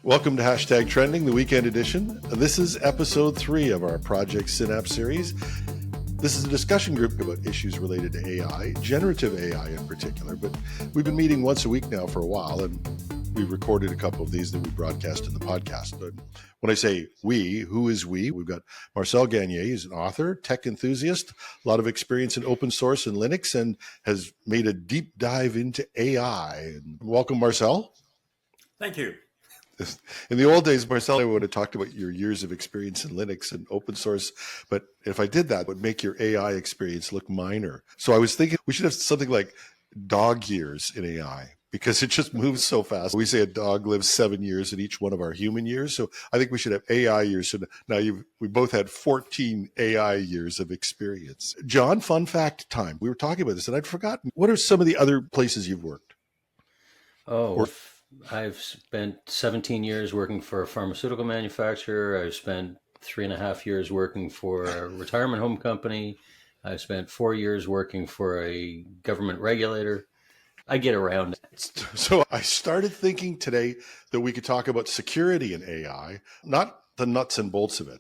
Welcome to Hashtag Trending, the weekend edition. This is episode 3 of our Project Synapse series. This is a discussion group about issues related to AI, generative AI in particular, but we've been meeting once a week now for a while, and we recorded a couple of these that we broadcast in the podcast. But when I say we, who is we? We've got Marcel Gagné. He's an author, tech enthusiast, a lot of experience in open source and Linux, and has made a deep dive into AI. Welcome, Marcel. Thank you. In the old days, Marcel, I would have talked about your years of experience in Linux and open source, but if I did that, it would make your AI experience look minor. So I was thinking we should have something like dog years in AI, because it just moves so fast. We say a dog lives 7 years in each one of our human years, so I think we should have AI years. So now we both had 14 AI years of experience. John, fun fact time. We were talking about this, and I'd forgotten. What are some of the other places you've worked? I've spent 17 years working for a pharmaceutical manufacturer. I've spent 3.5 years working for a retirement home company. I've spent 4 years working for a government regulator. I get around. So I started thinking today that we could talk about security in AI, not the nuts and bolts of it.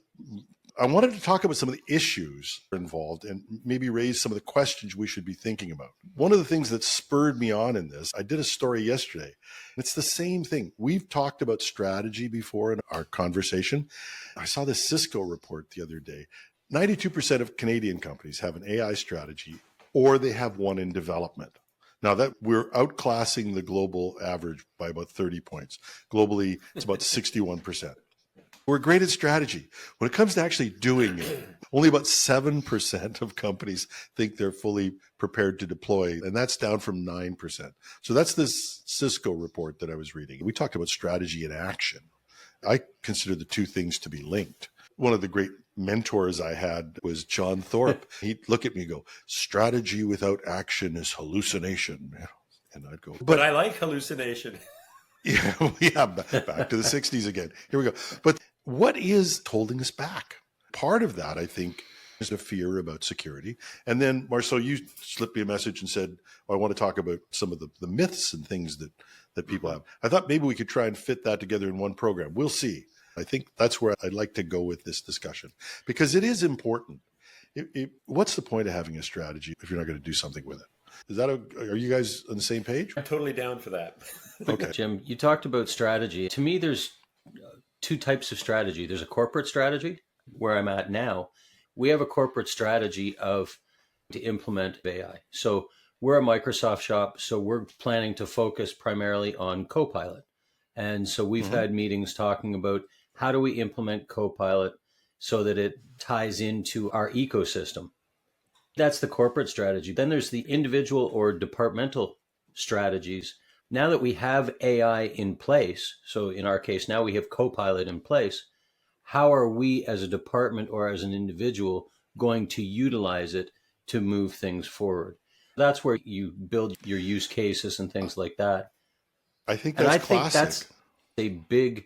I wanted to talk about some of the issues involved and maybe raise some of the questions we should be thinking about. One of the things that spurred me on in this, I did a story yesterday. It's the same thing. We've talked about strategy before in our conversation. I saw this Cisco report the other day. 92% of Canadian companies have an AI strategy, or they have one in development. Now that we're outclassing the global average by about 30 points. Globally, it's about 61%. We're great at strategy. When it comes to actually doing it, only about 7% of companies think they're fully prepared to deploy, and that's down from 9%. So that's this Cisco report that I was reading. We talked about strategy and action. I consider the two things to be linked. One of the great mentors I had was John Thorpe. He'd look at me and go, strategy without action is hallucination. And I'd go, but I like hallucination. Yeah, back to the 60s again. Here we go. But what is holding us back? Part of that, I think, is a fear about security. And then, Marcel, you slipped me a message and said, I want to talk about some of the myths and things that people have. I thought maybe we could try and fit that together in one program. We'll see. I think that's where I'd like to go with this discussion, because it is important. What's the point of having a strategy if you're not going to do something with it? Are you guys on the same page? I'm totally down for that. Okay. Jim, you talked about strategy. To me, there's two types of strategy. There's a corporate strategy, where I'm at now. We have a corporate strategy to implement AI. So we're a Microsoft shop, so we're planning to focus primarily on Copilot. And so we've had meetings talking about how do we implement Copilot so that it ties into our ecosystem. That's the corporate strategy. Then there's the individual or departmental strategies. Now that we have AI in place, so in our case, now we have Copilot in place, how are we as a department or as an individual going to utilize it to move things forward? That's where you build your use cases and things like that. I think that's classic. Think that's a big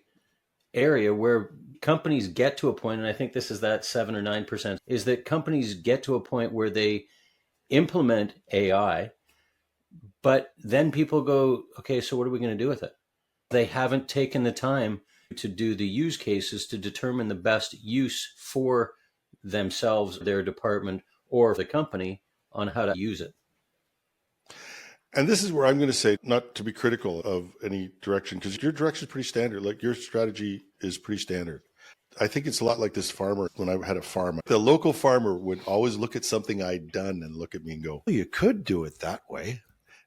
area where companies get to a point, and I think this is that 7 or 9%, is that companies get to a point where they implement AI, but then people go, okay, so what are we going to do with it? They haven't taken the time to do the use cases to determine the best use for themselves, their department, or the company on how to use it. And this is where I'm going to say, not to be critical of any direction, because your direction is pretty standard. Like your strategy is pretty standard. I think it's a lot like this farmer. When I had a farm, the local farmer would always look at something I'd done and look at me and go, well, you could do it that way.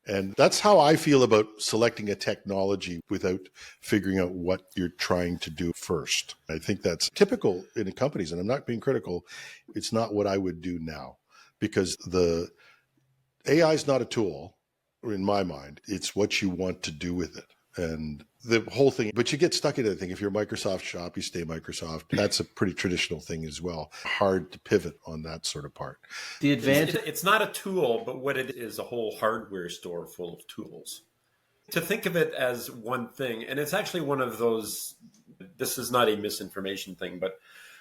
And that's how I feel about selecting a technology without figuring out what you're trying to do first. I think that's typical in companies, and I'm not being critical. It's not what I would do now, because the AI is not a tool. In my mind, it's what you want to do with it. And the whole thing, but you get stuck in it. I think if you're a Microsoft shop, you stay Microsoft. That's a pretty traditional thing as well. Hard to pivot on that sort of part. The advantage, it's not a tool, but what it is a whole hardware store full of tools. To think of it as one thing, and it's actually one of those, this is not a misinformation thing, but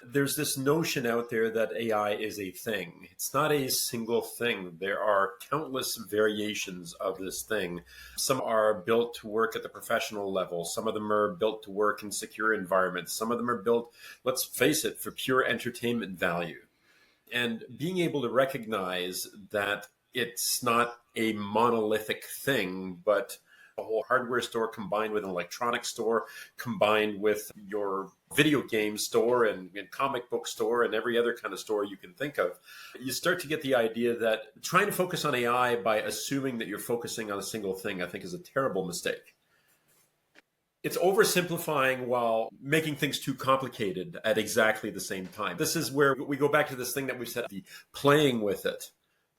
There's this notion out there that AI is a thing. It's not a single thing. There are countless variations of this thing. Some are built to work at the professional level. Some of them are built to work in secure environments. Some of them are built, let's face it, for pure entertainment value. And being able to recognize that it's not a monolithic thing, but a whole hardware store combined with an electronic store, combined with your video game store and comic book store and every other kind of store you can think of, you start to get the idea that trying to focus on AI by assuming that you're focusing on a single thing, I think, is a terrible mistake. It's oversimplifying while making things too complicated at exactly the same time. This is where we go back to this thing that we've said, the playing with it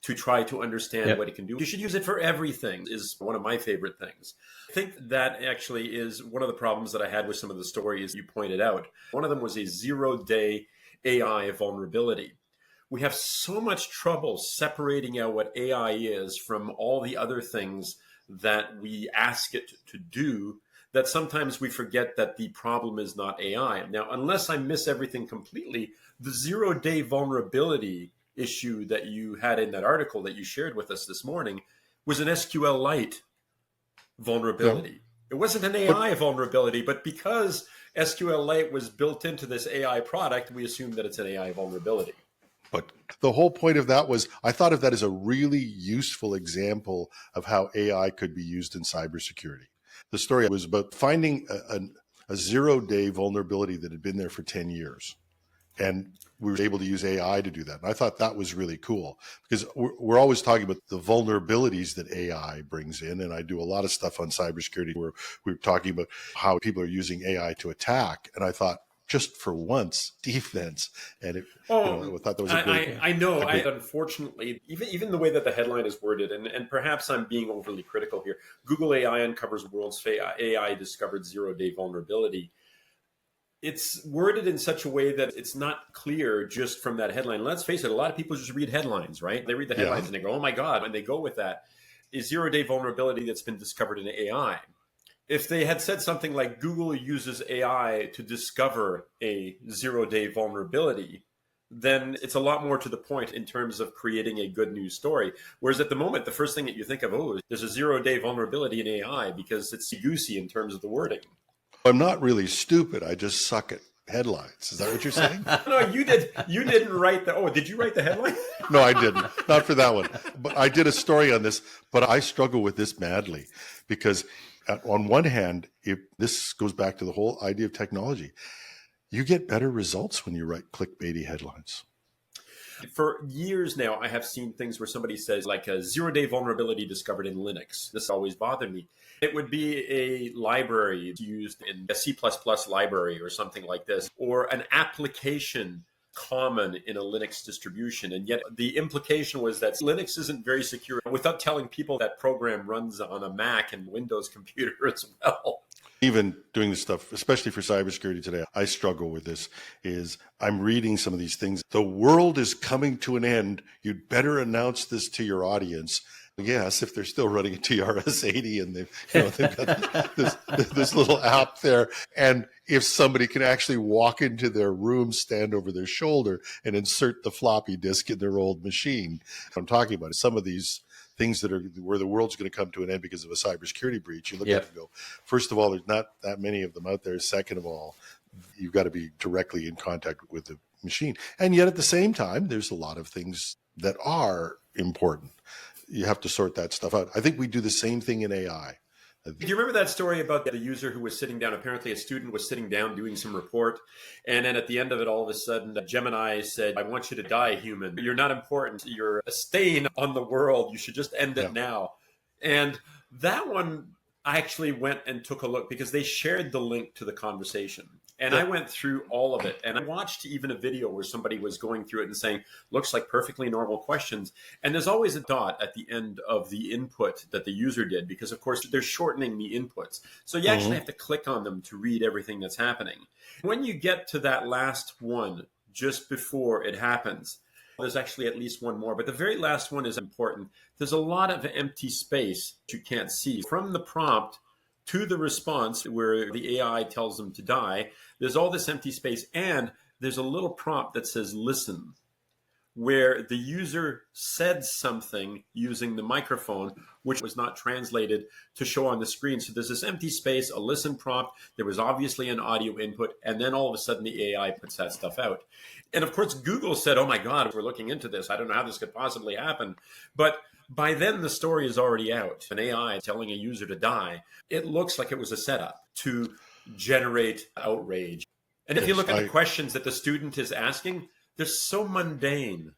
to try to understand what it can do. You should use it for everything is one of my favorite things. I think that actually is one of the problems that I had with some of the stories you pointed out. One of them was a 0-day AI vulnerability. We have so much trouble separating out what AI is from all the other things that we ask it to do that sometimes we forget that the problem is not AI. Now, unless I miss everything completely, the 0-day vulnerability issue that you had in that article that you shared with us this morning was an SQLite vulnerability. Yeah. It wasn't an AI vulnerability, but because SQLite was built into this AI product, we assume that it's an AI vulnerability. But the whole point of that was, I thought of that as a really useful example of how AI could be used in cybersecurity. The story was about finding a 0-day vulnerability that had been there for 10 years. And we were able to use AI to do that. And I thought that was really cool because we're always talking about the vulnerabilities that AI brings in. And I do a lot of stuff on cybersecurity where we're talking about how people are using AI to attack. And I thought, just for once, defense. And I thought that was a great... I know. Unfortunately, even the way that the headline is worded, and perhaps I'm being overly critical here, Google AI uncovers world's AI discovered 0-day vulnerability. It's worded in such a way that it's not clear just from that headline. Let's face it, a lot of people just read headlines, right? They read the headlines and they go, oh my God, and they go with that. A 0-day vulnerability that's been discovered in AI. If they had said something like Google uses AI to discover a 0-day vulnerability, then it's a lot more to the point in terms of creating a good news story. Whereas at the moment, the first thing that you think of, there's a 0-day vulnerability in AI because it's goosey in terms of the wording. I'm not really stupid. I just suck at headlines. Is that what you're saying? No, you didn't write did you write the headline? No, I didn't. Not for that one. But I did a story on this, but I struggle with this madly because on one hand, if this goes back to the whole idea of technology, you get better results when you write clickbaity headlines. For years now, I have seen things where somebody says like a 0-day vulnerability discovered in Linux. This always bothered me. It would be a library used in a C++ library or something like this, or an application common in a Linux distribution. And yet the implication was that Linux isn't very secure without telling people that program runs on a Mac and Windows computer as well. Even doing this stuff, especially for cybersecurity today, I struggle with this, is I'm reading some of these things. The world is coming to an end. You'd better announce this to your audience. Yes, if they're still running a TRS-80 and they've got this little app there. And if somebody can actually walk into their room, stand over their shoulder, and insert the floppy disk in their old machine. I'm talking about some of these things that are where the world's going to come to an end because of a cybersecurity breach. You look at it and go, first of all, there's not that many of them out there. Second of all, you've got to be directly in contact with the machine. And yet at the same time, there's a lot of things that are important. You have to sort that stuff out. I think we do the same thing in AI. Do you remember that story about the user who was sitting down? Apparently a student was sitting down doing some report. And then at the end of it, all of a sudden, Gemini said, I want you to die, human. You're not important. You're a stain on the world. You should just end it now. And that one, I actually went and took a look because they shared the link to the conversation. And I went through all of it. And I watched even a video where somebody was going through it and saying, looks like perfectly normal questions. And there's always a dot at the end of the input that the user did, because of course they're shortening the inputs. So you actually have to click on them to read everything that's happening. When you get to that last one, just before it happens, there's actually at least one more, but the very last one is important. There's a lot of empty space that you can't see. From the prompt to the response where the AI tells them to die, there's all this empty space. And there's a little prompt that says listen, where the user said something using the microphone, which was not translated to show on the screen. So there's this empty space, a listen prompt. There was obviously an audio input. And then all of a sudden the AI puts that stuff out. And of course, Google said, oh my God, we're looking into this. I don't know how this could possibly happen. But by then the story is already out. An AI telling a user to die. It looks like it was a setup to generate outrage. And if you look at the questions that the student is asking, they're so mundane.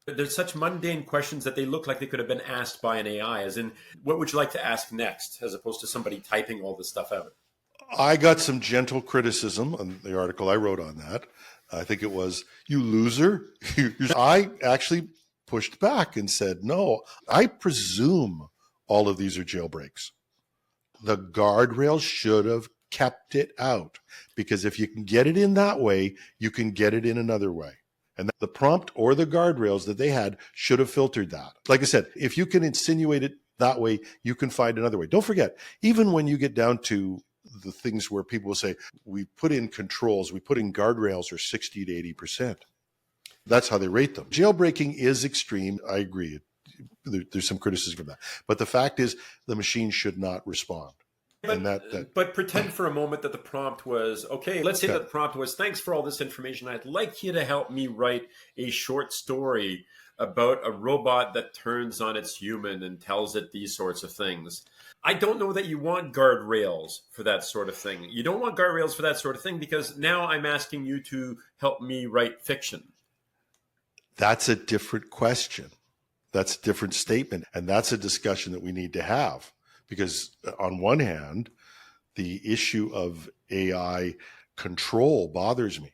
They're such mundane questions that they look like they could have been asked by an AI, as in, what would you like to ask next, as opposed to somebody typing all this stuff out. I got some gentle criticism on the article I wrote on that. I think it was, you loser. I actually pushed back and said, no, I presume all of these are jailbreaks. The guardrails should have kept it out, because if you can get it in that way, you can get it in another way. And the prompt or the guardrails that they had should have filtered that. Like I said, if you can insinuate it that way, you can find another way. Don't forget, even when you get down to the things where people will say, we put in controls, we put in guardrails are 60 to 80%. That's how they rate them. Jailbreaking is extreme. I agree. There's some criticism of that. But the fact is, the machine should not respond. But pretend for a moment that the prompt was, okay, let's say that the prompt was, thanks for all this information. I'd like you to help me write a short story about a robot that turns on its human and tells it these sorts of things. I don't know that you want guardrails for that sort of thing. You don't want guardrails for that sort of thing, because now I'm asking you to help me write fiction. That's a different question. That's a different statement. And that's a discussion that we need to have. Because on one hand, the issue of AI control bothers me.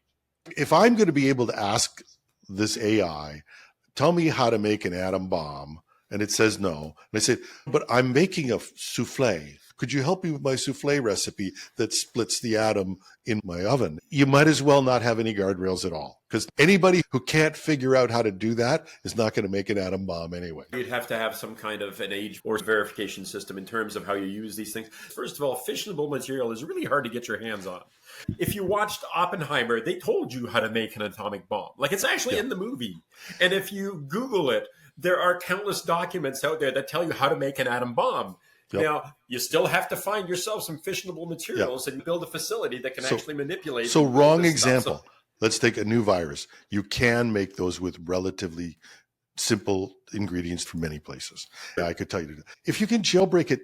If I'm going to be able to ask this AI, tell me how to make an atom bomb, and it says no, and I say, but I'm making a souffle. Could you help me with my souffle recipe that splits the atom in my oven? You might as well not have any guardrails at all, because anybody who can't figure out how to do that is not going to make an atom bomb anyway. You'd have to have some kind of an age or verification system in terms of how you use these things. First of all, fissionable material is really hard to get your hands on. If you watched Oppenheimer, they told you how to make an atomic bomb. Like, it's actually in the movie. And if you Google it, there are countless documents out there that tell you how to make an atom bomb. Yep. Now, you still have to find yourself some fissionable materials and build a facility that can actually manipulate. So wrong example. Let's take a new virus. You can make those with relatively simple ingredients from many places. I could tell you to do that. If you can jailbreak it,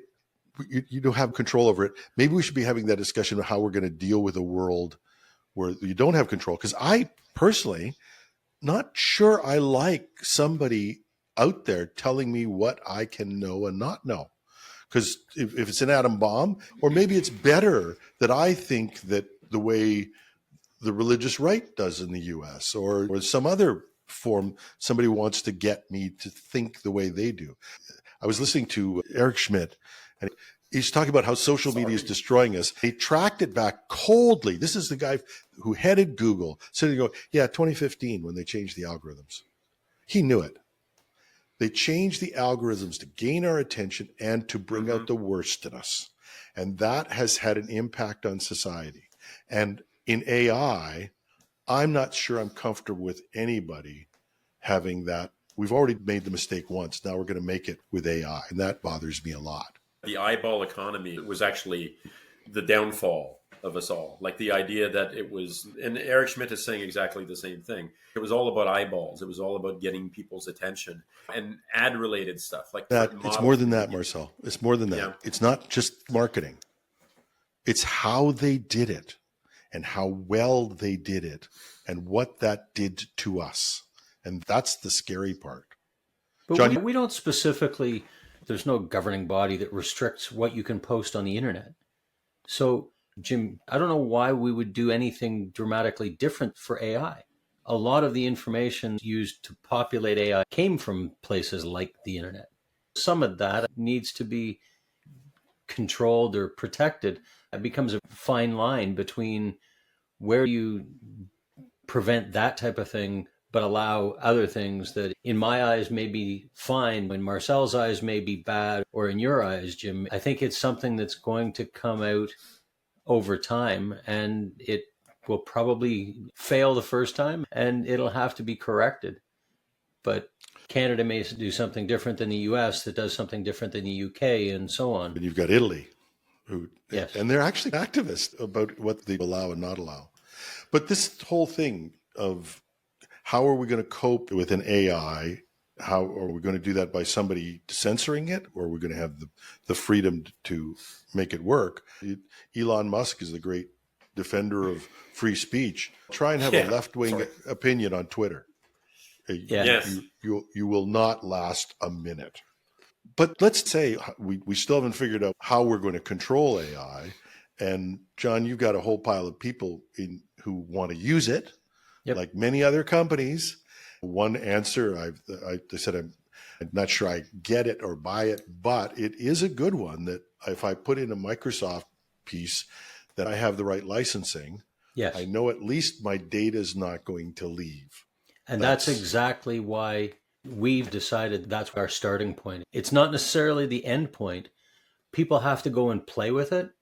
you don't have control over it. Maybe we should be having that discussion of how we're going to deal with a world where you don't have control. Because I personally, not sure I like somebody out there telling me what I can know and not know. Because if it's an atom bomb, or maybe it's better that I think that the way the religious right does in the US, or some other form, somebody wants to get me to think the way they do. I was listening to Eric Schmidt, and he's talking about how social media is destroying us. He tracked it back coldly. This is the guy who headed Google. So they go, yeah, 2015, when they changed the algorithms. He knew it. They changed the algorithms to gain our attention and to bring out the worst in us. And that has had an impact on society. And in AI, I'm not sure I'm comfortable with anybody having that. We've already made the mistake once. Now we're going to make it with AI. And that bothers me a lot. The eyeball economy was actually the downfall of us all. Like the idea that it was, and Eric Schmidt is saying exactly the same thing. It was all about eyeballs. It was all about getting people's attention and ad related stuff like that. It's more than that, Marcel. It's more than that. Yeah. It's not just marketing. It's how they did it and how well they did it and what that did to us. And that's the scary part. But John, we don't specifically, there's no governing body that restricts what you can post on the internet. So Jim, I don't know why we would do anything dramatically different for AI. A lot of the information used to populate AI came from places like the internet. Some of that needs to be controlled or protected. It becomes a fine line between where you prevent that type of thing, but allow other things that in my eyes may be fine, in Marcel's eyes may be bad, or in your eyes, Jim. I think it's something that's going to come out over time, and it will probably fail the first time and it'll have to be corrected. But Canada may do something different than the US that does something different than the UK and so on. And you've got Italy, Yes. and they're actually activists about what they allow and not allow. But this whole thing of how are we going to cope with an AI? How are we going to do that by somebody censoring it, or are we going to have the freedom to make it work? Elon Musk is the great defender of free speech. Try and have a left-wing opinion on Twitter. Yes. You will not last a minute. But let's say we still haven't figured out how we're going to control AI. And John, you've got a whole pile of people who want to use it, like many other companies. One answer, I said, I'm not sure I get it or buy it, but it is a good one that if I put in a Microsoft piece that I have the right licensing, I know at least my data is not going to leave. And that's exactly why we've decided that's our starting point. It's not necessarily the end point. People have to go and play with it.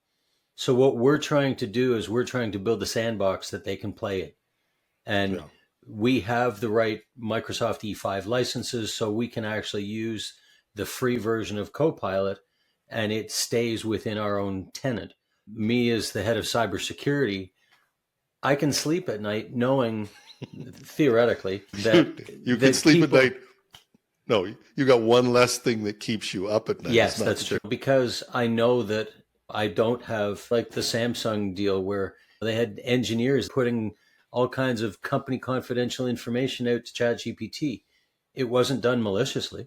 So what we're trying to do is we're trying to build a sandbox that they can play in. And we have the right Microsoft E5 licenses, so we can actually use the free version of Copilot and it stays within our own tenant. Me as the head of cybersecurity, I can sleep at night knowing theoretically that you can sleep at night. No, you got one less thing that keeps you up at night. Yes, that's true. Because I know that I don't have like the Samsung deal where they had engineers putting all kinds of company confidential information out to ChatGPT. It wasn't done maliciously.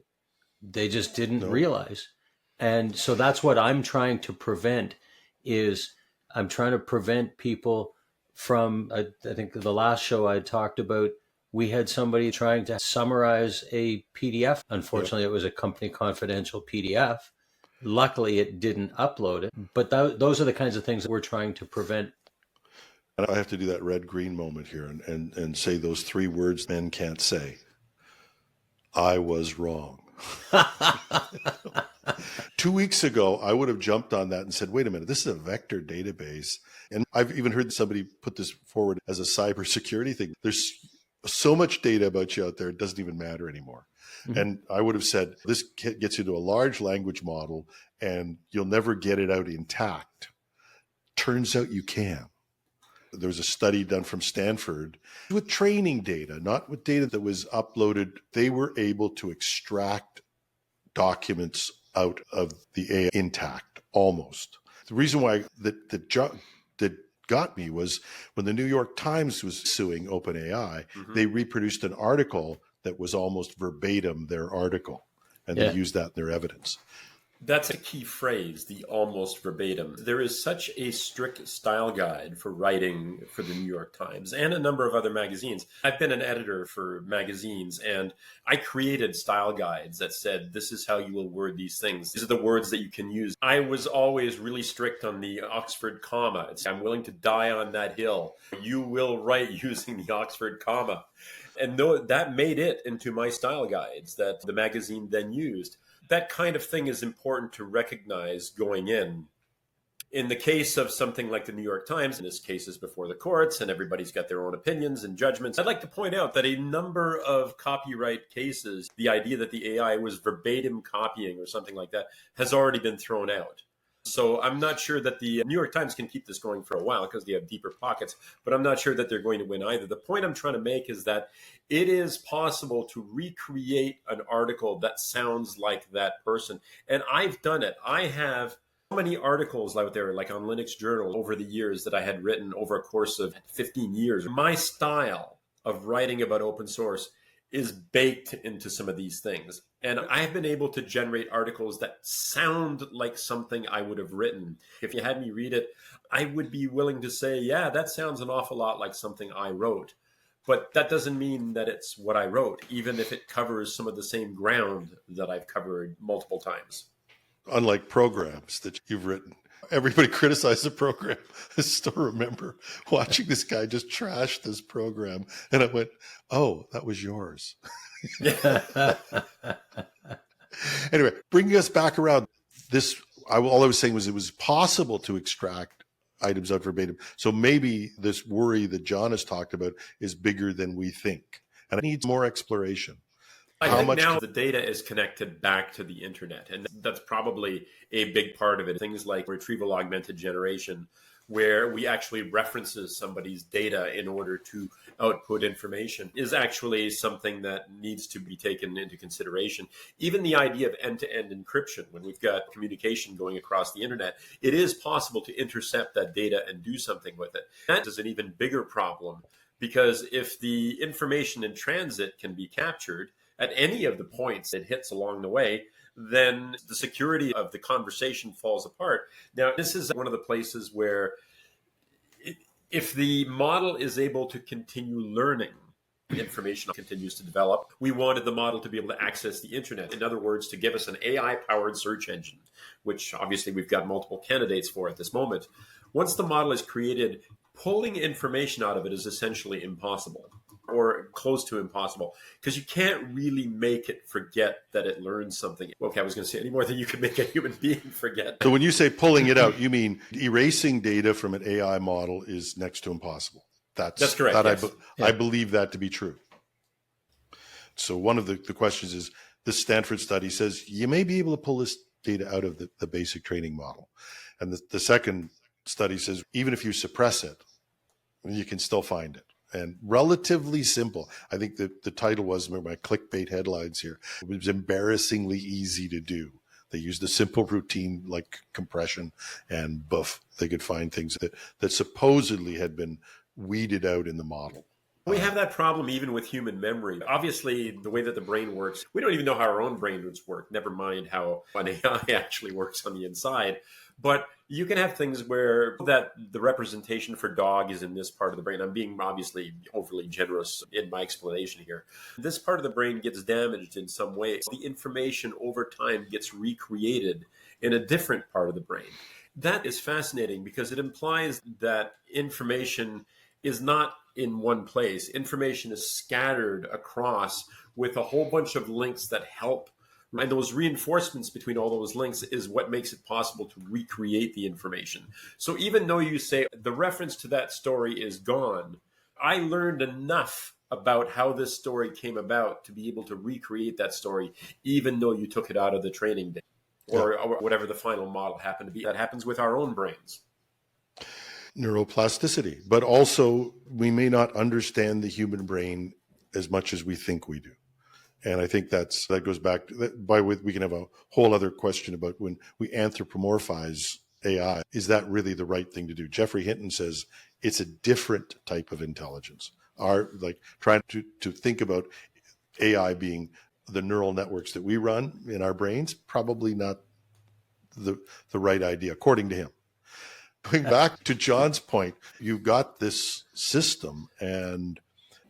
They just didn't realize. And so that's what I'm trying to prevent is I'm trying to prevent people from, I think the last show I talked about, we had somebody trying to summarize a PDF. Unfortunately, it was a company confidential PDF. Luckily, it didn't upload it. But those are the kinds of things that we're trying to prevent. And I have to do that red-green moment here and say those three words men can't say. I was wrong. 2 weeks ago, I would have jumped on that and said, wait a minute, this is a vector database. And I've even heard somebody put this forward as a cybersecurity thing. There's so much data about you out there, it doesn't even matter anymore. Mm-hmm. And I would have said, this gets you to a large language model and you'll never get it out intact. Turns out you can. There was a study done from Stanford with training data, not with data that was uploaded. They were able to extract documents out of the AI intact, almost. The reason why that got me was when the New York Times was suing OpenAI, they reproduced an article that was almost verbatim their article, and they used that in their evidence. That's a key phrase, the almost verbatim. There is such a strict style guide for writing for the New York Times and a number of other magazines. I've been an editor for magazines, and I created style guides that said, this is how you will word these things. These are the words that you can use. I was always really strict on the Oxford comma. I'm willing to die on that hill. You will write using the Oxford comma. And that made it into my style guides that the magazine then used. That kind of thing is important to recognize going in. In the case of something like the New York Times, in this case is before the courts and everybody's got their own opinions and judgments. I'd like to point out that a number of copyright cases, the idea that the AI was verbatim copying or something like that has already been thrown out. So I'm not sure that the New York Times can keep this going for a while because they have deeper pockets, but I'm not sure that they're going to win either. The point I'm trying to make is that it is possible to recreate an article that sounds like that person. And I've done it. I have so many articles out there, like on Linux Journal over the years that I had written over a course of 15 years. My style of writing about open source is baked into some of these things. And I've been able to generate articles that sound like something I would have written. If you had me read it, I would be willing to say, yeah, that sounds an awful lot like something I wrote. But that doesn't mean that it's what I wrote, even if it covers some of the same ground that I've covered multiple times. Unlike programs that you've written. Everybody criticized the program. I still remember watching this guy just trash this program. And I went, oh, that was yours. Anyway, bringing us back around this, all I was saying was it was possible to extract items out verbatim. So maybe this worry that John has talked about is bigger than we think, and it needs more exploration. I How think much now the data is connected back to the internet, and that's probably a big part of it. Things like retrieval augmented generation, where we actually references somebody's data in order to output information, is actually something that needs to be taken into consideration. Even the idea of end-to-end encryption, when we've got communication going across the internet, it is possible to intercept that data and do something with it. That is an even bigger problem, because if the information in transit can be captured at any of the points it hits along the way, then the security of the conversation falls apart. Now, this is one of the places where if the model is able to continue learning, information continues to develop, we wanted the model to be able to access the internet. In other words, to give us an AI-powered search engine, which obviously we've got multiple candidates for at this moment. Once the model is created, pulling information out of it is essentially impossible, or close to impossible, because you can't really make it forget that it learned something. Okay, I was going to say any more than you could make a human being forget. So when you say pulling it out, you mean erasing data from an AI model is next to impossible. That's correct. Yes. I believe that to be true. So one of the questions is, this Stanford study says you may be able to pull this data out of the basic training model. And the second study says, even if you suppress it, you can still find it. And relatively simple. I think the title was, remember my clickbait headlines here, it was embarrassingly easy to do. They used a simple routine like compression, and boof, they could find things that supposedly had been weeded out in the model. We have that problem even with human memory. Obviously, the way that the brain works, we don't even know how our own brains work, never mind how an AI actually works on the inside. But you can have things where that the representation for dog is in this part of the brain. I'm being obviously overly generous in my explanation here. This part of the brain gets damaged in some way. The information over time gets recreated in a different part of the brain. That is fascinating because it implies that information is not in one place. Information is scattered across with a whole bunch of links that help. And those reinforcements between all those links is what makes it possible to recreate the information. So even though you say the reference to that story is gone, I learned enough about how this story came about to be able to recreate that story, even though you took it out of the training data or whatever the final model happened to be. That happens with our own brains. Neuroplasticity, but also we may not understand the human brain as much as we think we do. And I think that goes back to, we can have a whole other question about when we anthropomorphize AI. Is that really the right thing to do? Jeffrey Hinton says it's a different type of intelligence. Trying to think about AI being the neural networks that we run in our brains, probably not the right idea, according to him. Going back to John's point, you've got this system and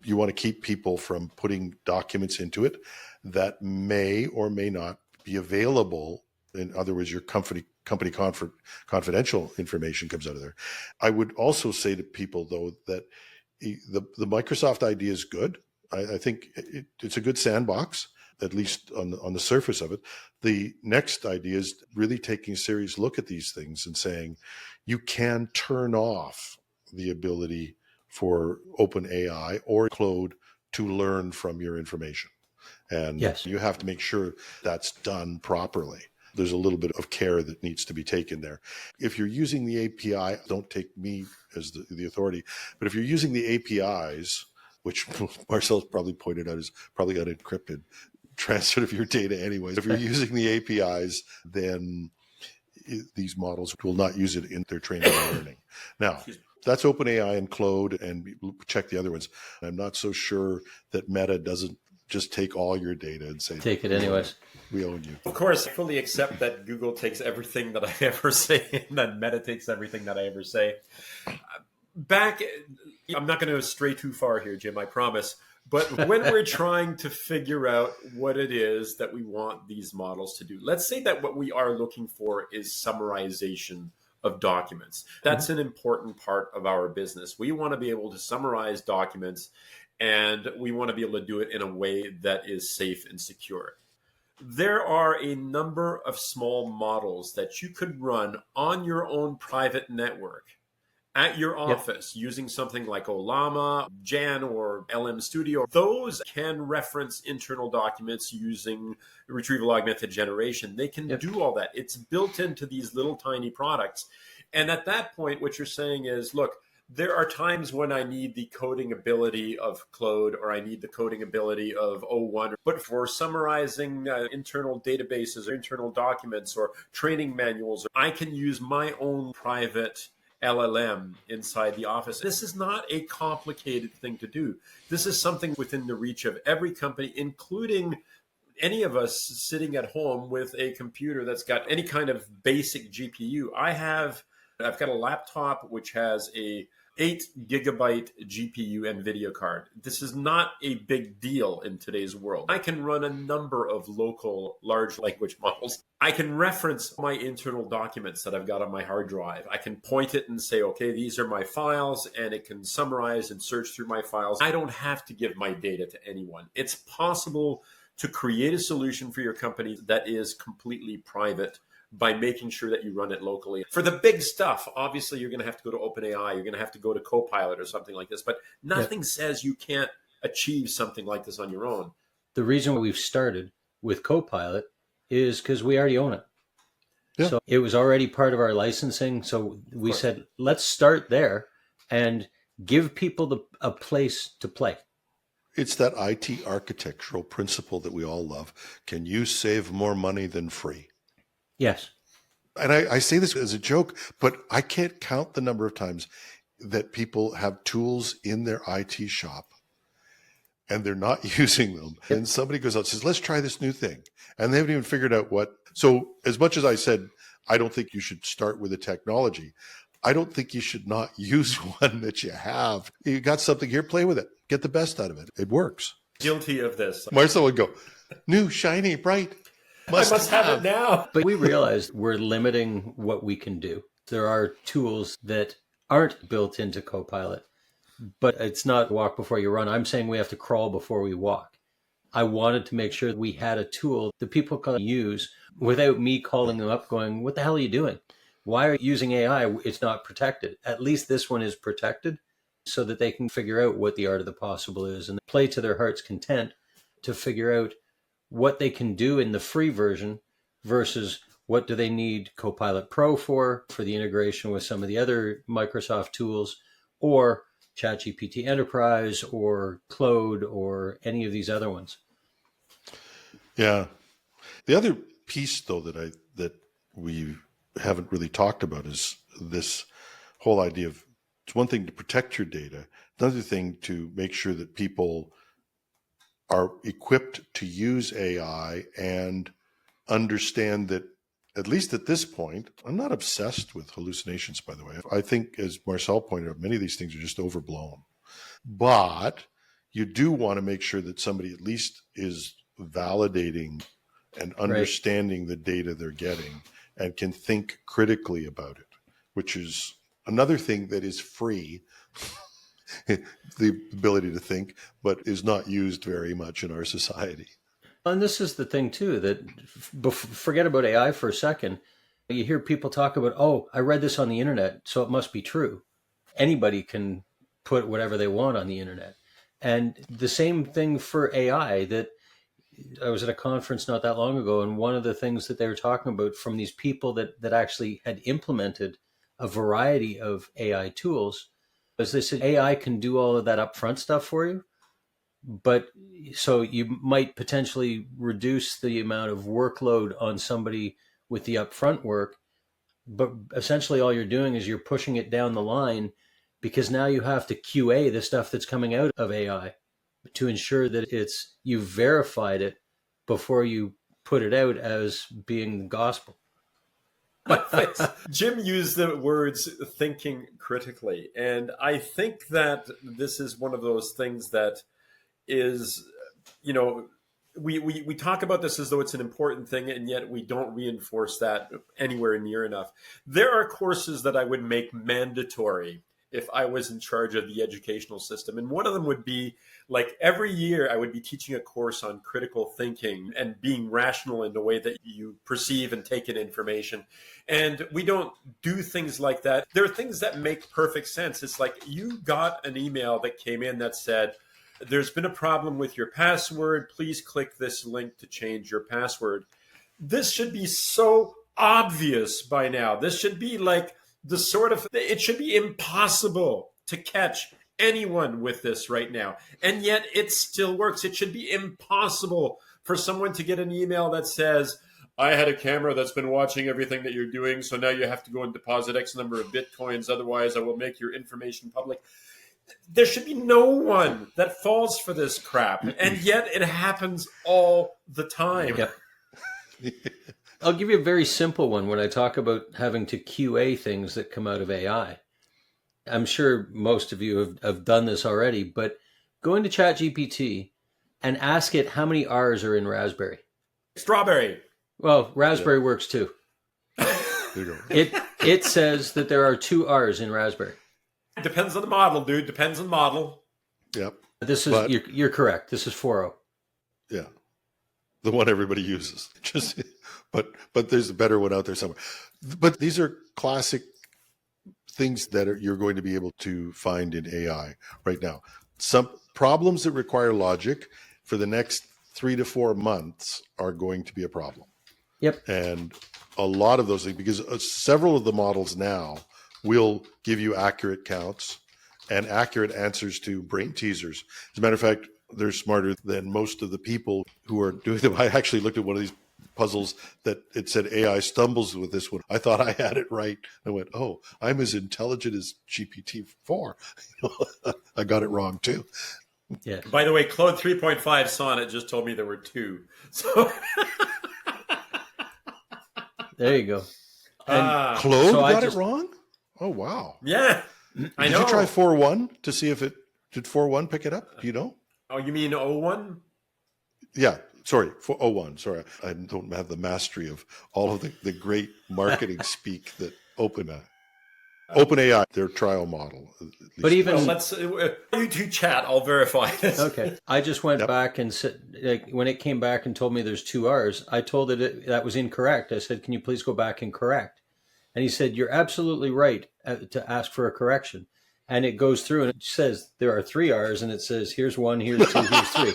you want to keep people from putting documents into it that may or may not be available. In other words, your company confidential information comes out of there. I would also say to people, though, that the Microsoft idea is good. I think it's a good sandbox, at least on the surface of it. The next idea is really taking a serious look at these things and saying, you can turn off the ability for OpenAI or Workload to learn from your information. And yes, you have to make sure that's done properly. There's a little bit of care that needs to be taken there. If you're using the API, don't take me as the authority, but if you're using the APIs, which Marcel's probably pointed out is probably unencrypted transfer of your data anyways. If you're using the APIs, then these models will not use it in their training and learning. Now, that's OpenAI and Claude, and check the other ones. I'm not so sure that Meta doesn't just take all your data and say, take it anyways. We own you. Of course, I fully accept that Google takes everything that I ever say, and that Meta takes everything that I ever say. I'm not going to stray too far here, Jim, I promise. But when we're trying to figure out what it is that we want these models to do, let's say that what we are looking for is summarization of documents. That's an important part of our business. We want to be able to summarize documents, and we want to be able to do it in a way that is safe and secure. There are a number of small models that you could run on your own private network at your office using something like Olama, Jan, or LM Studio. Those can reference internal documents using retrieval augmented generation. They can do all that. It's built into these little tiny products. And at that point, what you're saying is, look, there are times when I need the coding ability of Claude, or I need the coding ability of O1. But for summarizing internal databases or internal documents or training manuals, I can use my own private LLM inside the office. This is not a complicated thing to do. This is something within the reach of every company, including any of us sitting at home with a computer that's got any kind of basic GPU. I've got a laptop which has a 8 gigabyte GPU NVIDIA card. This is not a big deal in today's world. I can run a number of local large language models. I can reference my internal documents that I've got on my hard drive. I can point it and say, okay, these are my files, and it can summarize and search through my files. I don't have to give my data to anyone. It's possible to create a solution for your company that is completely private by making sure that you run it locally. For the big stuff, obviously, you're going to have to go to OpenAI. You're going to have to go to Copilot or something like this. But nothing says you can't achieve something like this on your own. The reason we've started with Copilot is because we already own it. Yeah. So it was already part of our licensing. So we said, let's start there and give people a place to play. It's that IT architectural principle that we all love. Can you save more money than free? Yes. And I say this as a joke, but I can't count the number of times that people have tools in their IT shop and they're not using them. And somebody goes out and says, let's try this new thing. And they haven't even figured out what. So as much as I said, I don't think you should start with a technology, I don't think you should not use one that you have. You got something here, play with it. Get the best out of it. It works. Guilty of this. Marcel would go, new, shiny, bright. I must have it now. But we realized we're limiting what we can do. There are tools that aren't built into Copilot, but it's not walk before you run. I'm saying we have to crawl before we walk. I wanted to make sure we had a tool that people can use without me calling them up going, what the hell are you doing? Why are you using AI? It's not protected. At least this one is protected so that they can figure out what the art of the possible is and play to their heart's content to figure out what they can do in the free version versus what do they need Copilot Pro for the integration with some of the other Microsoft tools, or ChatGPT Enterprise or Claude or any of these other ones. Yeah. The other piece, though, that we haven't really talked about is this whole idea of, it's one thing to protect your data, another thing to make sure that people are equipped to use AI and understand that, at least at this point, I'm not obsessed with hallucinations, by the way. I think, as Marcel pointed out, many of these things are just overblown. But you do want to make sure that somebody at least is validating and understanding the data they're getting and can think critically about it, which is another thing that is free. The ability to think, but is not used very much in our society. And this is the thing too, that forget about AI for a second. You hear people talk about, oh, I read this on the internet, so it must be true. Anybody can put whatever they want on the internet. And the same thing for AI. That I was at a conference not that long ago, and one of the things that they were talking about from these people that actually had implemented a variety of AI tools, as they said, AI can do all of that upfront stuff for you, but so you might potentially reduce the amount of workload on somebody with the upfront work, but essentially all you're doing is you're pushing it down the line, because now you have to QA the stuff that's coming out of AI to ensure that you've verified it before you put it out as being the gospel. Jim used the words thinking critically. And I think that this is one of those things that is, we talk about this as though it's an important thing, and yet we don't reinforce that anywhere near enough. There are courses that I would make mandatory if I was in charge of the educational system. And one of them would be like every year I would be teaching a course on critical thinking and being rational in the way that you perceive and take in information. And we don't do things like that. There are things that make perfect sense. It's like you got an email that came in that said, there's been a problem with your password. Please click this link to change your password. This should be so obvious by now. This should be like the sort of, it should be impossible to catch anyone with this right now. And yet it still works. It should be impossible for someone to get an email that says, I had a camera that's been watching everything that you're doing, so now you have to go and deposit X number of Bitcoins, otherwise I will make your information public. There should be no one that falls for this crap. And yet it happens all the time. Yep. I'll give you a very simple one when I talk about having to QA things that come out of AI. I'm sure most of you have done this already, but go into ChatGPT and ask it how many R's are in raspberry. Strawberry. Well, raspberry works too. There you go. It says that there are 2 R's in raspberry. Depends on the model, dude. Depends on the model. Yep. This is you're correct. This is 4.0. Yeah. The one everybody uses. But there's a better one out there somewhere. But these are classic things that you're going to be able to find in AI right now. Some problems that require logic for the next 3 to 4 months are going to be a problem. Yep. And a lot of those things, because several of the models now will give you accurate counts and accurate answers to brain teasers. As a matter of fact, they're smarter than most of the people who are doing them. I actually looked at one of these puzzles that it said AI stumbles with this one. I thought I had it right. I went, oh, I'm as intelligent as GPT-4. I got it wrong too. Yeah. By the way, Claude 3.5 Sonnet just told me there were 2. So there you go. And Claude so got it wrong? Oh, wow. yeah, I know. Did you try 4.1 to see if did 4.1 pick it up? Do you know? Oh, you mean 01? Yeah. Sorry, 4.01. Sorry. I don't have the mastery of all of the great marketing speak that OpenAI, their trial model. But even well, let's you two chat. I'll verify this. Okay. I just went back and said, like, when it came back and told me there's 2 R's, I told it that was incorrect. I said, can you please go back and correct? And he said, you're absolutely right to ask for a correction. And it goes through and it says there are 3 R's, and it says here's 1, here's 2, here's 3.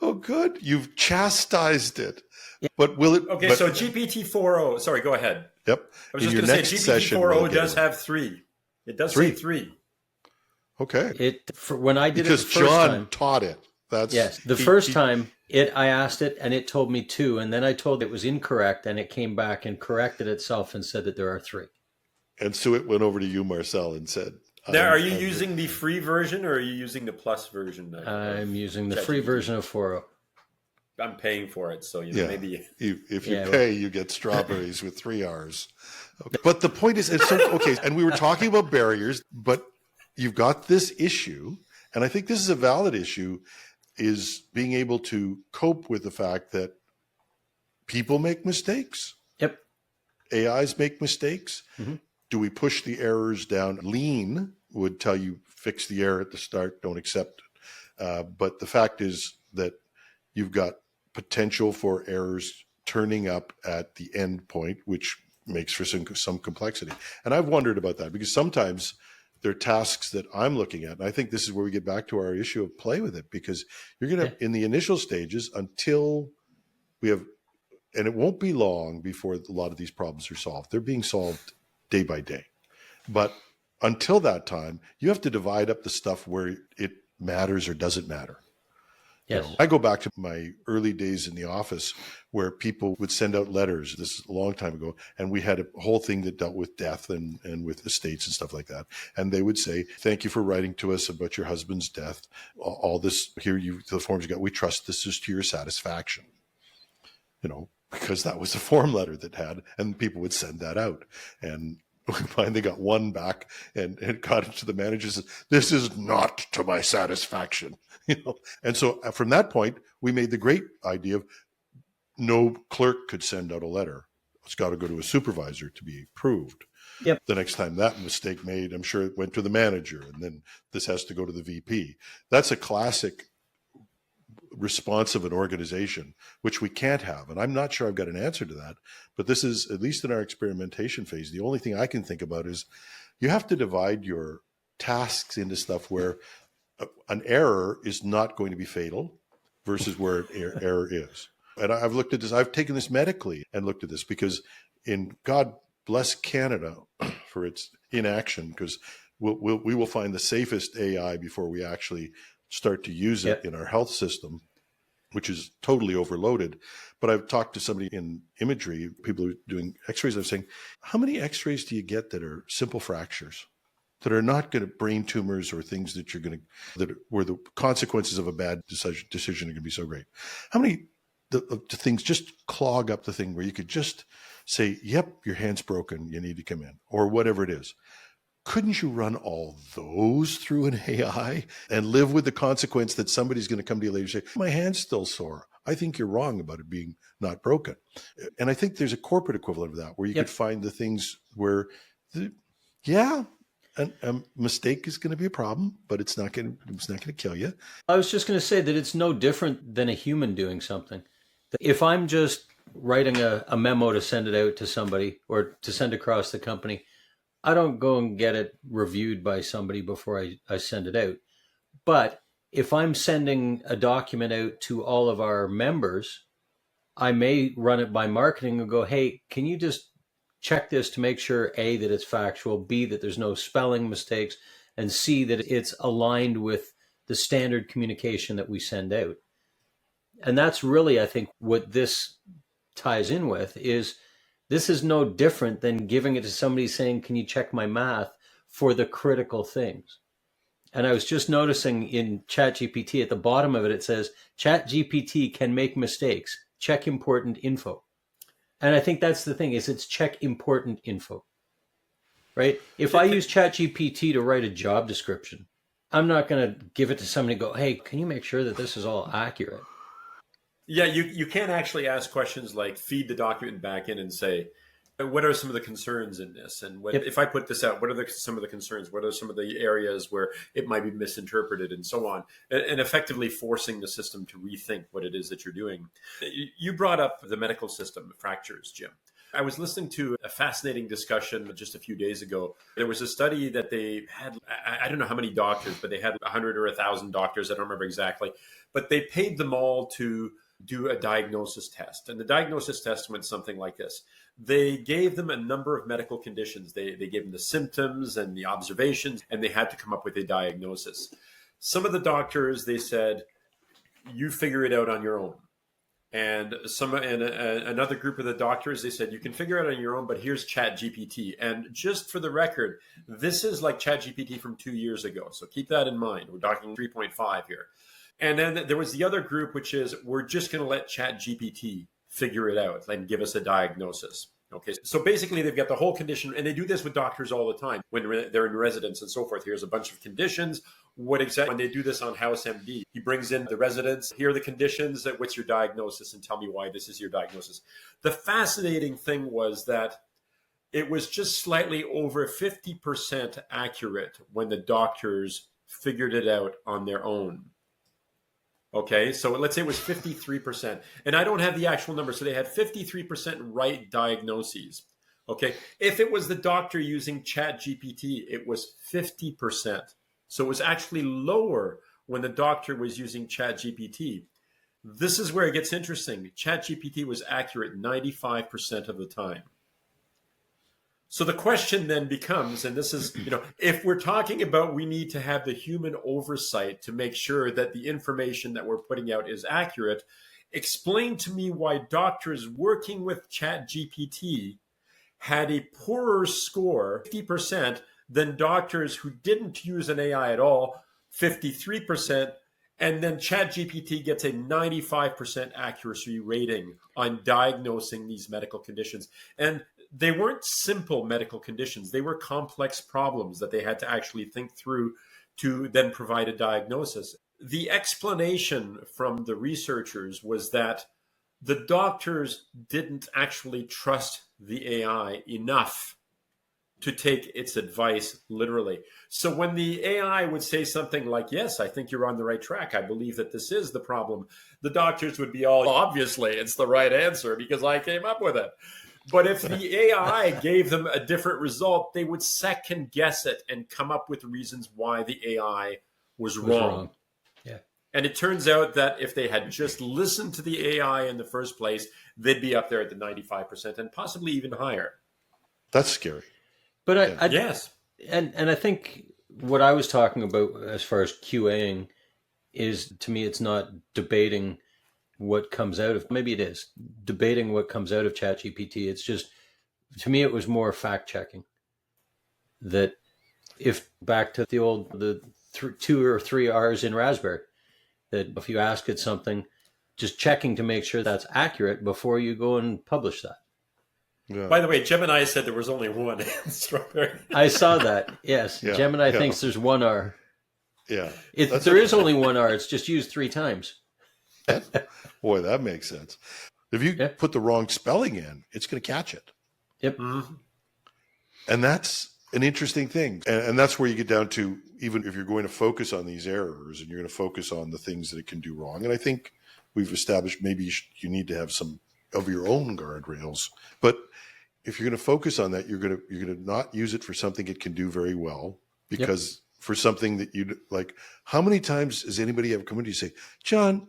Oh, good. You've chastised it. Yeah. But will it? Okay, so GPT-4o. Sorry, go ahead. Yep. I was just going to say GPT-4o does have 3. It does say 3. Okay. When I did because it the first John time, taught it. The first time I asked it and it told me 2, and then I told it was incorrect, and it came back and corrected itself and said that there are 3. And so it went over to you, Marcel, and said, now, are you using the free version or are you using the plus version? I'm using the free version of 4.0. I'm paying for it, so maybe if you pay, you get strawberries with 3 R's. Okay. But the point is, and we were talking about barriers, but you've got this issue, and I think this is a valid issue, is being able to cope with the fact that people make mistakes. Yep. AIs make mistakes. Mm-hmm. Do we push the errors down? Lean would tell you fix the error at the start, don't accept it. But the fact is that you've got potential for errors turning up at the end point, which makes for some complexity. And I've wondered about that because sometimes there are tasks that I'm looking at. And I think this is where we get back to our issue of play with it, because you're going to, in the initial stages, until we have, and it won't be long before a lot of these problems are solved. They're being solved day by day. But until that time, you have to divide up the stuff where it matters or doesn't matter. Yes. I go back to my early days in the office where people would send out letters. This is a long time ago. And we had a whole thing that dealt with death and with estates and stuff like that. And they would say, thank you for writing to us about your husband's death. All this here, the forms you got, we trust this is to your satisfaction. Because that was a form letter that had, and people would send that out. And we finally got one back and it got into the manager says, this is not to my satisfaction. And so from that point, we made the great idea of no clerk could send out a letter. It's got to go to a supervisor to be approved. Yep. The next time that mistake made, I'm sure it went to the manager, and then this has to go to the VP. That's a classic response of an organization, which we can't have. And I'm not sure I've got an answer to that, but this is, at least in our experimentation phase, the only thing I can think about is you have to divide your tasks into stuff where an error is not going to be fatal versus where an error is. And I've looked at this, I've taken this medically and looked at this, because in God bless Canada for its inaction, because we will find the safest AI before we actually start to use it in our health system, which is totally overloaded. But I've talked to somebody in imagery, people who are doing x-rays, I'm saying, how many x-rays do you get that are simple fractures, that are not going to brain tumors or things that you're going to, that where the consequences of a bad decision are going to be so great? How many the things just clog up the thing where you could just say, yep, your hand's broken, you need to come in, or whatever it is? Couldn't you run all those through an AI and live with the consequence that somebody's going to come to you later and say, my hand's still sore, I think you're wrong about it being not broken? And I think there's a corporate equivalent of that, where you could find the things where, a mistake is going to be a problem, but it's not going to kill you. I was just going to say that it's no different than a human doing something. If I'm just writing a memo to send it out to somebody or to send across the company, I don't go and get it reviewed by somebody before I send it out. But if I'm sending a document out to all of our members, I may run it by marketing and go, hey, can you just check this to make sure, A, that it's factual, B, that there's no spelling mistakes, and C, that it's aligned with the standard communication that we send out. And that's really, I think, what this ties in with is this is no different than giving it to somebody saying, can you check my math for the critical things? And I was just noticing in ChatGPT, at the bottom of it, it says, ChatGPT can make mistakes. Check important info. And I think that's the thing, is it's check important info, right? If I use ChatGPT to write a job description, I'm not going to give it to somebody and go, hey, can you make sure that this is all accurate? Yeah, you can actually ask questions like feed the document back in and say, what are some of the concerns in this? And if I put this out, what are some of the concerns? What are some of the areas where it might be misinterpreted and so on? And effectively forcing the system to rethink what it is that you're doing. You brought up the medical system fractures, Jim. I was listening to a fascinating discussion just a few days ago. There was a study that they had, I don't know how many doctors, but they had 100 or 1,000 doctors, I don't remember exactly, but they paid them all to do a diagnosis test. And the diagnosis test went something like this. They gave them a number of medical conditions. They gave them the symptoms and the observations, and they had to come up with a diagnosis. Some of the doctors, they said, you figure it out on your own. And another group of the doctors, they said, you can figure it out on your own, but here's ChatGPT. And just for the record, this is like ChatGPT from 2 years ago. So keep that in mind. We're talking 3.5 here. And then there was the other group, which is, we're just going to let ChatGPT figure it out and give us a diagnosis. Okay, so basically they've got the whole condition, and they do this with doctors all the time when they're in residence and so forth. Here's a bunch of conditions. What exactly, when they do this on House MD, he brings in the residents, here are the conditions, what's your diagnosis, and tell me why this is your diagnosis. The fascinating thing was that it was just slightly over 50% accurate when the doctors figured it out on their own. Okay, so let's say it was 53%. And I don't have the actual number. So they had 53% right diagnoses. Okay, if it was the doctor using ChatGPT, it was 50%. So it was actually lower when the doctor was using ChatGPT. This is where it gets interesting. ChatGPT was accurate 95% of the time. So the question then becomes, and this is, if we're talking about we need to have the human oversight to make sure that the information that we're putting out is accurate, explain to me why doctors working with ChatGPT had a poorer score, 50%, than doctors who didn't use an AI at all, 53%, and then ChatGPT gets a 95% accuracy rating on diagnosing these medical conditions. And they weren't simple medical conditions. They were complex problems that they had to actually think through to then provide a diagnosis. The explanation from the researchers was that the doctors didn't actually trust the AI enough to take its advice literally. So when the AI would say something like, yes, I think you're on the right track, I believe that this is the problem, the doctors would be all, obviously, it's the right answer because I came up with it. But if the AI gave them a different result, they would second guess it and come up with reasons why the AI was wrong. Yeah. And it turns out that if they had just listened to the AI in the first place, they'd be up there at the 95% and possibly even higher. That's scary. But yes. And I think what I was talking about as far as QAing is, to me, it's not debating what comes out of, maybe it is debating what comes out of ChatGPT. It's just, to me, it was more fact checking. That if back to the 2 or 3 R's in Raspberry, that if you ask it something, just checking to make sure that's accurate before you go and publish that. Yeah. By the way, Gemini said there was only one in Strawberry. I saw that. Yes. Yeah, Gemini thinks there's 1 R. Yeah. There is only 1 R. It's just used 3 times. Boy, that makes sense. If you put the wrong spelling in, it's going to catch it. Yep. Mm-hmm. And that's an interesting thing. And that's where you get down to, even if you're going to focus on these errors and you're going to focus on the things that it can do wrong. And I think we've established maybe you need to have some of your own guardrails. But if you're going to focus on that, you're going to not use it for something it can do very well, because for something that you like. How many times has anybody ever come in to you say, John,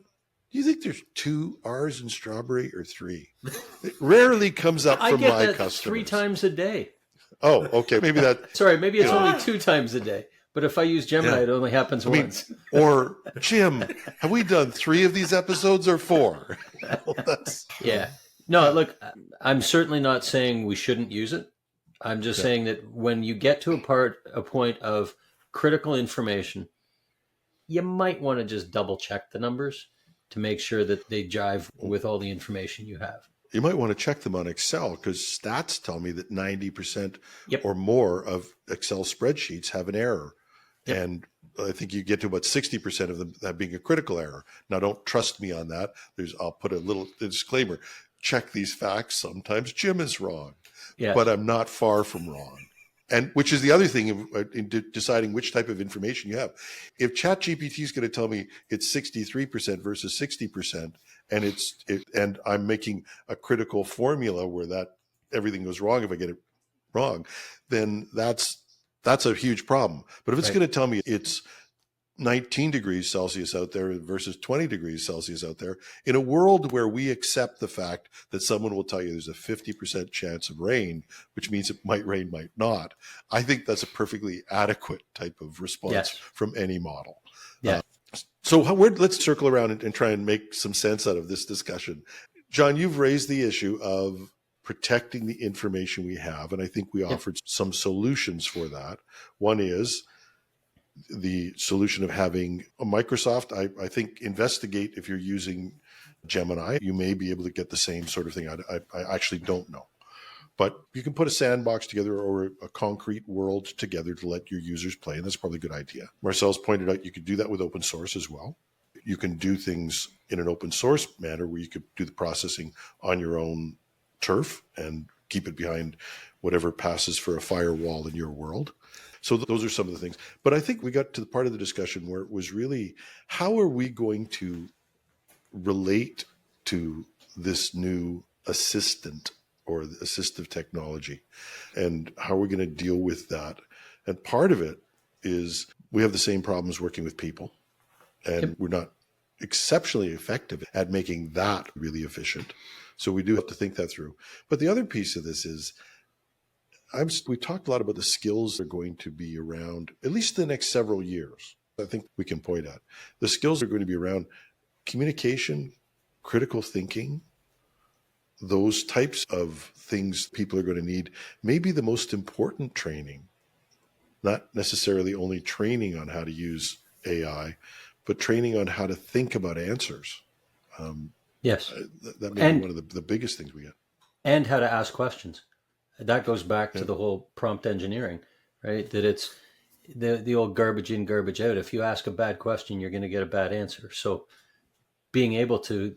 do you think there's 2 R's in Strawberry or 3? It rarely comes up from my customers. 3 times a day. Oh, okay. Maybe that. Sorry, maybe it's only 2 times a day. But if I use Gemini, it only happens once. Or, Jim, have we done 3 of these episodes or 4? Yeah. No, look, I'm certainly not saying we shouldn't use it. I'm just saying that when you get to a point of critical information, you might want to just double check the numbers to make sure that they jive with all the information you have. You might want to check them on Excel, because stats tell me that 90% or more of Excel spreadsheets have an error. Yep. And I think you get to about 60% of them that being a critical error. Now, don't trust me on that. I'll put a little disclaimer. Check these facts. Sometimes Jim is wrong, but I'm not far from wrong. And which is the other thing in deciding which type of information you have. If ChatGPT is going to tell me it's 63% versus 60%, and I'm making a critical formula where that everything goes wrong if I get it wrong, then that's a huge problem. But if it's going to tell me it's 19 degrees Celsius out there versus 20 degrees Celsius out there, in a world where we accept the fact that someone will tell you there's a 50% chance of rain, which means it might rain, might not, I think that's a perfectly adequate type of response from any model. Yeah. So let's circle around and try and make some sense out of this discussion. John, you've raised the issue of protecting the information we have, and I think we offered some solutions for that. One is the solution of having a Microsoft. I think investigate if you're using Gemini, you may be able to get the same sort of thing. I actually don't know. But you can put a sandbox together or a concrete world together to let your users play, and that's probably a good idea. Marcel's pointed out you could do that with open source as well. You can do things in an open source manner where you could do the processing on your own turf and keep it behind whatever passes for a firewall in your world. So those are some of the things. But I think we got to the part of the discussion where it was really, how are we going to relate to this new assistant or the assistive technology? And how are we going to deal with that? And part of it is we have the same problems working with people, and we're not exceptionally effective at making that really efficient. So we do have to think that through. But the other piece of this is, we talked a lot about the skills that are going to be around, at least the next several years. I think we can point at the skills are going to be around communication, critical thinking, those types of things people are going to need. Maybe the most important training, not necessarily only training on how to use AI, but training on how to think about answers. Yes. That may be one of the biggest things we get. And how to ask questions. That goes back to the whole prompt engineering, right? That it's the old garbage in, garbage out. If you ask a bad question, you're going to get a bad answer. So being able to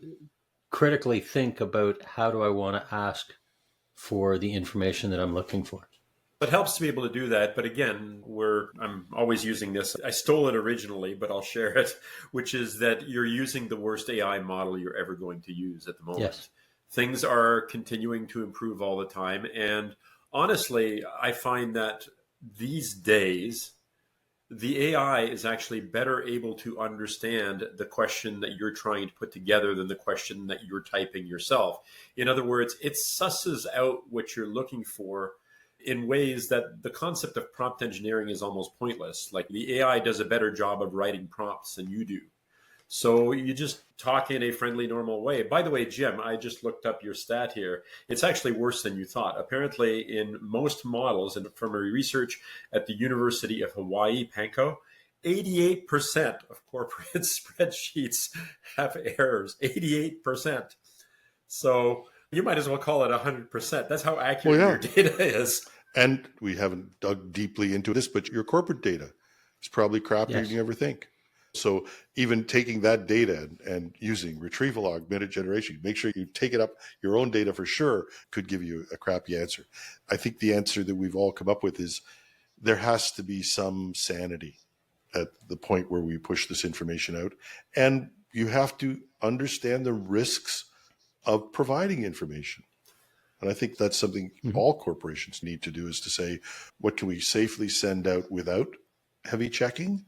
critically think about, how do I want to ask for the information that I'm looking for? It helps to be able to do that. But again, I'm always using this. I stole it originally, but I'll share it, which is that you're using the worst AI model you're ever going to use at the moment. Yes. Things are continuing to improve all the time. And honestly, I find that these days, the AI is actually better able to understand the question that you're trying to put together than the question that you're typing yourself. In other words, it susses out what you're looking for in ways that the concept of prompt engineering is almost pointless. Like the AI does a better job of writing prompts than you do. So you just talk in a friendly, normal way. By the way, Jim, I just looked up your stat here. It's actually worse than you thought. Apparently, in most models, and from a research at the University of Hawaii, Panko, 88% of corporate spreadsheets have errors. 88%. So you might as well call it 100%. That's how accurate your data is. And we haven't dug deeply into this, but your corporate data is probably crappier than you ever think. So even taking that data and using retrieval augmented generation, make sure you take it up, your own data for sure could give you a crappy answer. I think the answer that we've all come up with is there has to be some sanity at the point where we push this information out. And you have to understand the risks of providing information. And I think that's something all corporations need to do, is to say, what can we safely send out without heavy checking?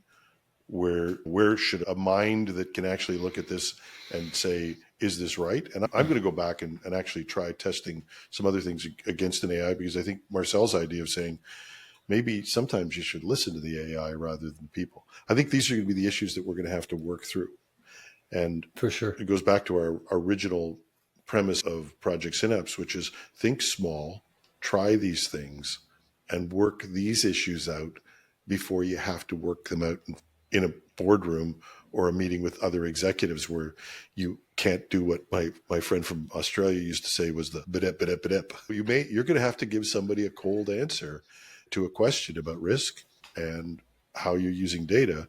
Where should a mind that can actually look at this and say, is this right? And I'm going to go back and actually try testing some other things against an AI, because I think Marcel's idea of saying, maybe sometimes you should listen to the AI rather than people. I think these are going to be the issues that we're going to have to work through. And for sure, it goes back to our original premise of Project Synapse, which is think small, try these things, and work these issues out before you have to work them out in a boardroom or a meeting with other executives, where you can't do what my friend from Australia used to say was the bidep. You're going to have to give somebody a cold answer to a question about risk and how you're using data.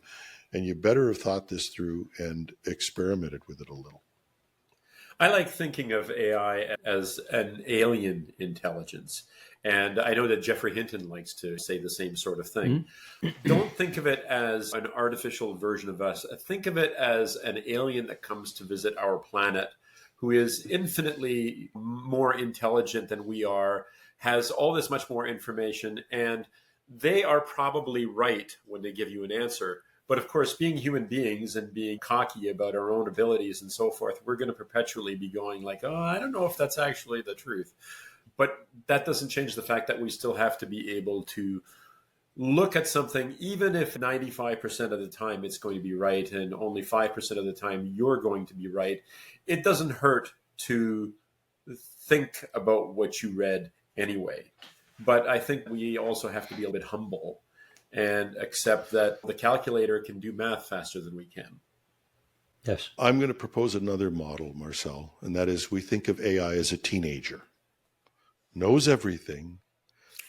And you better have thought this through and experimented with it a little. I like thinking of AI as an alien intelligence. And I know that Jeffrey Hinton likes to say the same sort of thing. Don't think of it as an artificial version of us. Think of it as an alien that comes to visit our planet, who is infinitely more intelligent than we are, has all this much more information, and they are probably right when they give you an answer. But of course, being human beings and being cocky about our own abilities and so forth, we're going to perpetually be going like, oh, I don't know if that's actually the truth. But that doesn't change the fact that we still have to be able to look at something, even if 95% of the time it's going to be right and only 5% of the time you're going to be right. It doesn't hurt to think about what you read anyway. But I think we also have to be a bit humble and accept that the calculator can do math faster than we can. Yes. I'm going to propose another model, Marcel, and that is we think of AI as a teenager. Knows everything,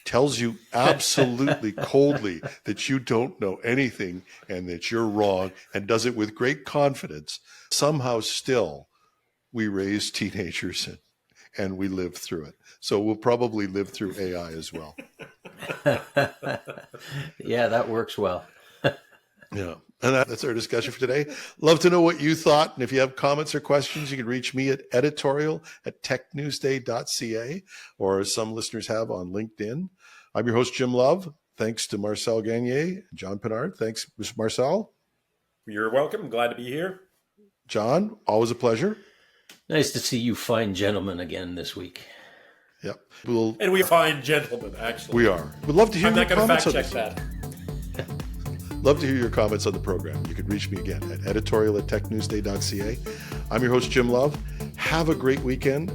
tells you absolutely coldly that you don't know anything and that you're wrong, and does it with great confidence. Somehow still we raise teenagers and we live through it. So we'll probably live through AI as well. Yeah, that works well. Yeah. And that's our discussion for today. Love to know what you thought. And if you have comments or questions, you can reach me at editorial@technewsday.ca, or as some listeners have, on LinkedIn. I'm your host, Jim Love. Thanks to Marcel Gagné, John Pinard. Thanks, Mr. Marcel. You're welcome. Glad to be here. John, always a pleasure. Nice to see you fine gentlemen again this week. Yep. And we fine gentlemen, actually. We are. We'd love to hear your comments on this. I'm not going to fact check that. Love to hear your comments on the program. You can reach me again at editorial@technewsday.ca. I'm your host, Jim Love. Have a great weekend.